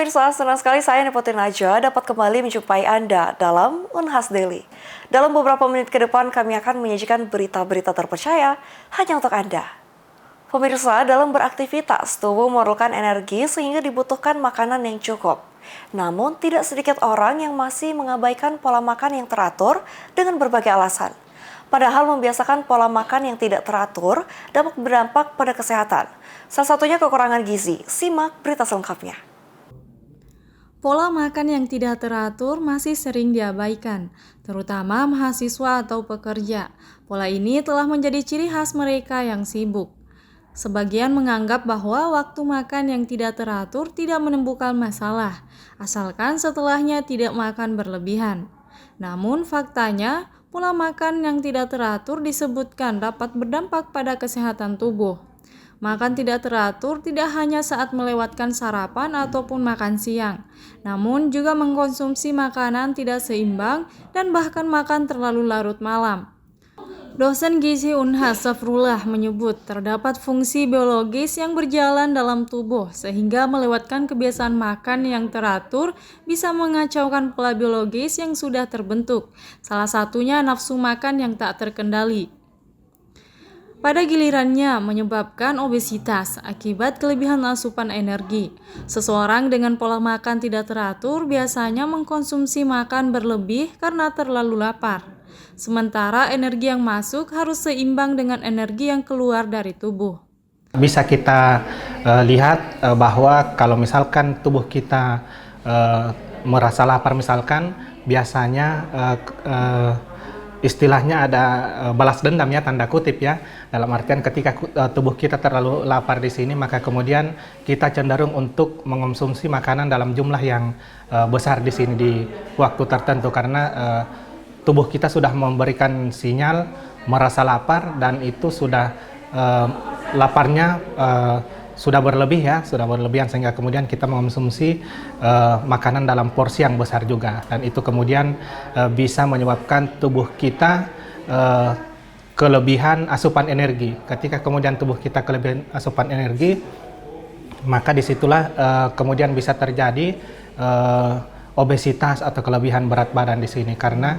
Pemirsa, senang sekali saya Nepotin Aja dapat kembali menjumpai Anda dalam Unhas Daily. Dalam beberapa menit ke depan kami akan menyajikan berita-berita terpercaya hanya untuk Anda. Pemirsa, dalam beraktivitas, tubuh memerlukan energi sehingga dibutuhkan makanan yang cukup. Namun, tidak sedikit orang yang masih mengabaikan pola makan yang teratur dengan berbagai alasan. Padahal membiasakan pola makan yang tidak teratur dapat berdampak pada kesehatan. Salah satunya kekurangan gizi. Simak berita selengkapnya. Pola makan yang tidak teratur masih sering diabaikan, terutama mahasiswa atau pekerja. Pola ini telah menjadi ciri khas mereka yang sibuk. Sebagian menganggap bahwa waktu makan yang tidak teratur tidak menimbulkan masalah, asalkan setelahnya tidak makan berlebihan. Namun faktanya, pola makan yang tidak teratur disebutkan dapat berdampak pada kesehatan tubuh. Makan tidak teratur tidak hanya saat melewatkan sarapan ataupun makan siang, namun juga mengkonsumsi makanan tidak seimbang dan bahkan makan terlalu larut malam. Dosen gizi Unhas Safrullah menyebut terdapat fungsi biologis yang berjalan dalam tubuh sehingga melewatkan kebiasaan makan yang teratur bisa mengacaukan pola biologis yang sudah terbentuk, salah satunya nafsu makan yang tak terkendali. Pada gilirannya menyebabkan obesitas akibat kelebihan asupan energi. Seseorang dengan pola makan tidak teratur biasanya mengkonsumsi makan berlebih karena terlalu lapar. Sementara energi yang masuk harus seimbang dengan energi yang keluar dari tubuh. Bisa kita lihat bahwa kalau misalkan tubuh kita merasa lapar misalkan, biasanya istilahnya ada balas dendam ya, tanda kutip ya. Dalam artian ketika tubuh kita terlalu lapar di sini, maka kemudian kita cenderung untuk mengonsumsi makanan dalam jumlah yang besar di sini di waktu tertentu karena tubuh kita sudah memberikan sinyal merasa lapar dan itu sudah laparnya sudah berlebihan sehingga kemudian kita mengonsumsi makanan dalam porsi yang besar juga, dan itu kemudian bisa menyebabkan tubuh kita kelebihan asupan energi. Ketika kemudian tubuh kita kelebihan asupan energi, maka disitulah kemudian bisa terjadi obesitas atau kelebihan berat badan di sini karena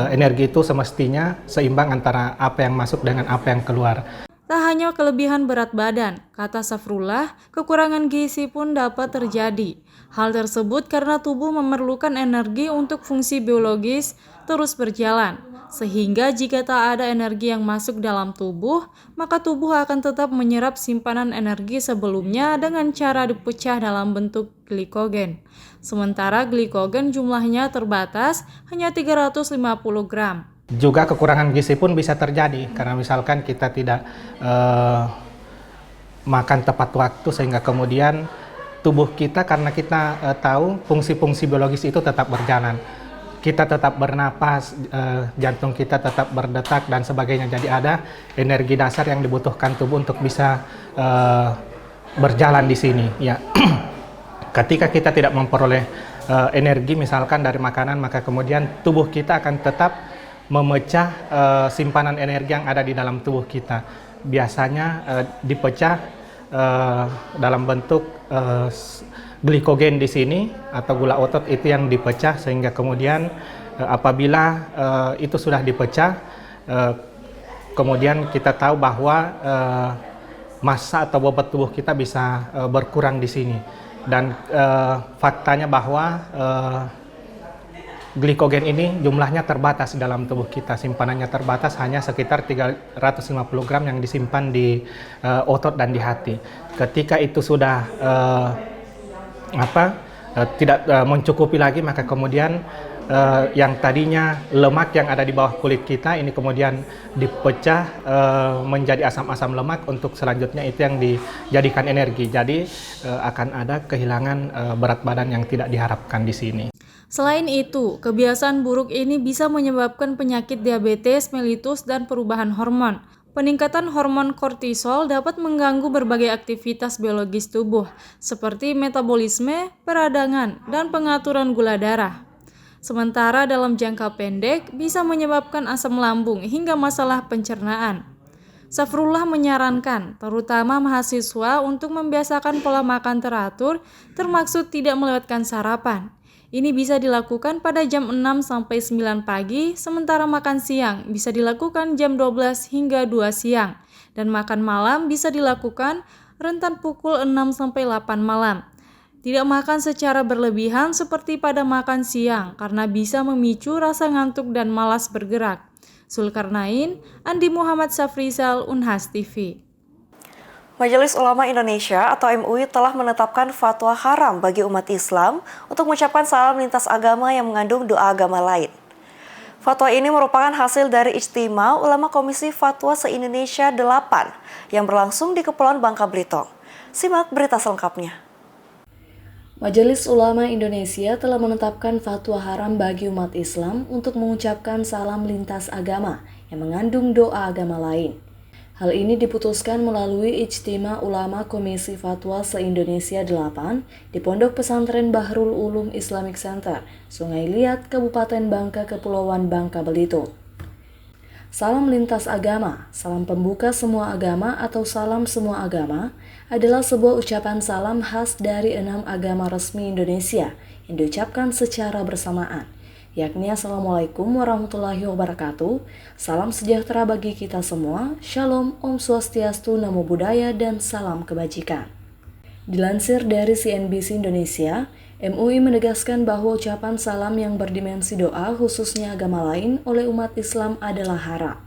energi itu semestinya seimbang antara apa yang masuk dengan apa yang keluar. Tak hanya kelebihan berat badan, kata Safrullah, kekurangan gizi pun dapat terjadi. Hal tersebut karena tubuh memerlukan energi untuk fungsi biologis terus berjalan. Sehingga jika tak ada energi yang masuk dalam tubuh, maka tubuh akan tetap menyerap simpanan energi sebelumnya dengan cara dipecah dalam bentuk glikogen. Sementara glikogen jumlahnya terbatas hanya 350 gram. Juga kekurangan gizi pun bisa terjadi karena misalkan kita tidak makan tepat waktu sehingga kemudian tubuh kita, karena kita tahu fungsi-fungsi biologis itu tetap berjalan. Kita tetap bernapas, jantung kita tetap berdetak dan sebagainya. Jadi ada energi dasar yang dibutuhkan tubuh untuk bisa berjalan di sini. Ya, ketika kita tidak memperoleh energi misalkan dari makanan, maka kemudian tubuh kita akan tetap memecah simpanan energi yang ada di dalam tubuh kita. Biasanya dipecah dalam bentuk glikogen di sini atau gula otot, itu yang dipecah sehingga kemudian apabila itu sudah dipecah, kemudian kita tahu bahwa massa atau bobot tubuh kita bisa berkurang di sini. Dan faktanya bahwa glikogen ini jumlahnya terbatas dalam tubuh kita, simpanannya terbatas, hanya sekitar 350 gram yang disimpan di otot dan di hati. Ketika itu sudah tidak mencukupi lagi, maka kemudian yang tadinya lemak yang ada di bawah kulit kita ini kemudian dipecah menjadi asam-asam lemak untuk selanjutnya itu yang dijadikan energi. Jadi akan ada kehilangan berat badan yang tidak diharapkan di sini. Selain itu, kebiasaan buruk ini bisa menyebabkan penyakit diabetes mellitus dan perubahan hormon. Peningkatan hormon kortisol dapat mengganggu berbagai aktivitas biologis tubuh, seperti metabolisme, peradangan, dan pengaturan gula darah. Sementara dalam jangka pendek bisa menyebabkan asam lambung hingga masalah pencernaan. Safrullah menyarankan, terutama mahasiswa untuk membiasakan pola makan teratur, termaksud tidak melewatkan sarapan. Ini bisa dilakukan pada jam 6 sampai 9 pagi, sementara makan siang bisa dilakukan jam 12 hingga 2 siang, dan makan malam bisa dilakukan rentan pukul 6 sampai 8 malam. Tidak makan secara berlebihan seperti pada makan siang, karena bisa memicu rasa ngantuk dan malas bergerak. Zulkarnain, Andi Muhammad Safrizal, Unhas TV. Majelis Ulama Indonesia atau MUI telah menetapkan fatwa haram bagi umat Islam untuk mengucapkan salam lintas agama yang mengandung doa agama lain. Fatwa ini merupakan hasil dari Ijtima Ulama Komisi Fatwa se-Indonesia 8 yang berlangsung di Kepulauan Bangka Belitung. Simak berita selengkapnya. Majelis Ulama Indonesia telah menetapkan fatwa haram bagi umat Islam untuk mengucapkan salam lintas agama yang mengandung doa agama lain. Hal ini diputuskan melalui Ijtima Ulama Komisi Fatwa se-Indonesia 8 di Pondok Pesantren Bahrul Ulum Islamic Center, Sungai Liat, Kabupaten Bangka, Kepulauan Bangka Belitung. Salam lintas agama, salam pembuka semua agama atau salam semua agama adalah sebuah ucapan salam khas dari 6 agama resmi Indonesia yang diucapkan secara bersamaan, yakni Assalamualaikum warahmatullahi wabarakatuh, salam sejahtera bagi kita semua, Shalom, Om Swastiastu, Namo Buddhaya, dan salam kebajikan. Dilansir dari CNBC Indonesia, MUI menegaskan bahwa ucapan salam yang berdimensi doa khususnya agama lain oleh umat Islam adalah haram.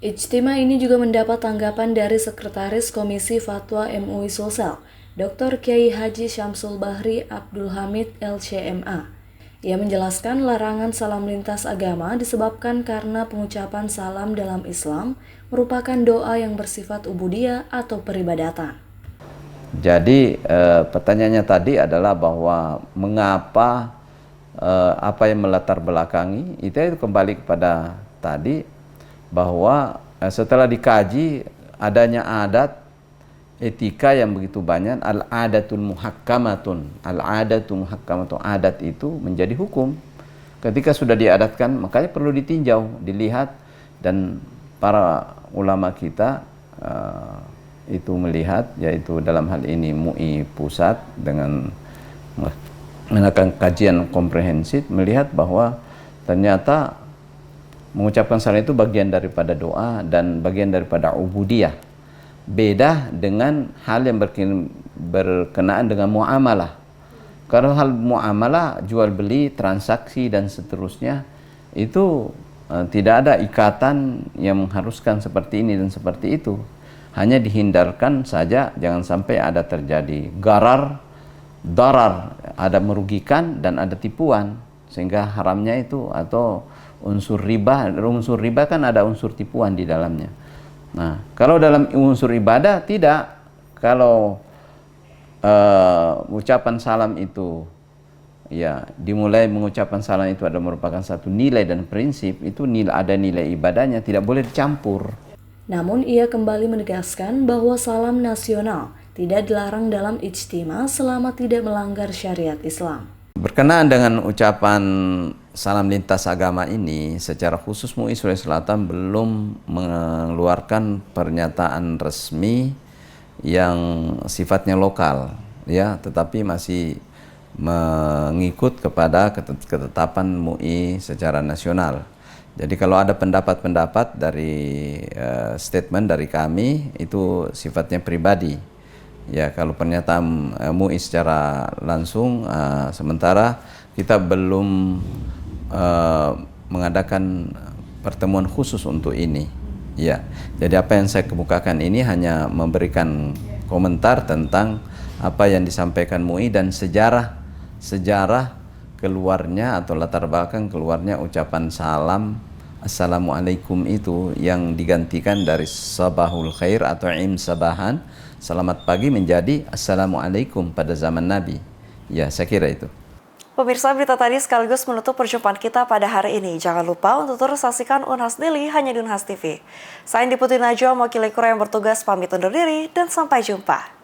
Ijtima ini juga mendapat tanggapan dari Sekretaris Komisi Fatwa MUI Sulsel, Dr. Kiai Haji Syamsul Bahri Abdul Hamid LCMA. Ia menjelaskan larangan salam lintas agama disebabkan karena pengucapan salam dalam Islam merupakan doa yang bersifat ubudiyah atau peribadatan. Jadi pertanyaannya tadi adalah bahwa mengapa apa yang melatar belakangi itu kembali kepada tadi bahwa setelah dikaji adanya adat etika yang begitu banyak, al-adatul muhakkamatun, adat itu menjadi hukum. Ketika sudah diadatkan makanya perlu ditinjau, dilihat, dan para ulama kita itu melihat, yaitu dalam hal ini MUI pusat dengan melakukan kajian komprehensif melihat bahwa ternyata mengucapkan salam itu bagian daripada doa dan bagian daripada ubudiyah. Beda dengan hal yang berkenaan dengan muamalah. Karena hal muamalah, jual beli, transaksi dan seterusnya itu tidak ada ikatan yang mengharuskan seperti ini dan seperti itu. Hanya dihindarkan saja, jangan sampai ada terjadi darar, ada merugikan dan ada tipuan, sehingga haramnya itu atau unsur riba kan ada unsur tipuan di dalamnya. Nah, kalau dalam unsur ibadah tidak, kalau ucapan salam itu ya dimulai mengucapkan salam itu ada merupakan satu nilai dan prinsip, itu ada nilai ibadahnya, tidak boleh dicampur. Namun ia kembali menegaskan bahwa salam nasional tidak dilarang dalam ijtima selama tidak melanggar syariat Islam. Berkenaan dengan ucapan salam lintas agama ini, secara khusus MUI Sulawesi Selatan belum mengeluarkan pernyataan resmi yang sifatnya lokal, ya, tetapi masih mengikut kepada ketetapan MUI secara nasional. Jadi kalau ada pendapat-pendapat dari statement dari kami itu sifatnya pribadi. Ya, kalau pernyataan MUI secara langsung, sementara kita belum mengadakan pertemuan khusus untuk ini. Ya, jadi apa yang saya kemukakan ini hanya memberikan komentar tentang apa yang disampaikan MUI dan sejarah keluarnya atau latar belakang keluarnya ucapan salam Assalamualaikum itu yang digantikan dari sabahul khair atau im sabahan, selamat pagi, menjadi Assalamualaikum pada zaman Nabi. Ya, saya kira itu. Pemirsa, berita tadi sekaligus menutup perjumpaan kita pada hari ini. Jangan lupa untuk terus saksikan Unhas Daily hanya di Unhas TV. Saya Diputi Najwa, mewakili kru yang bertugas, pamit undur diri dan sampai jumpa.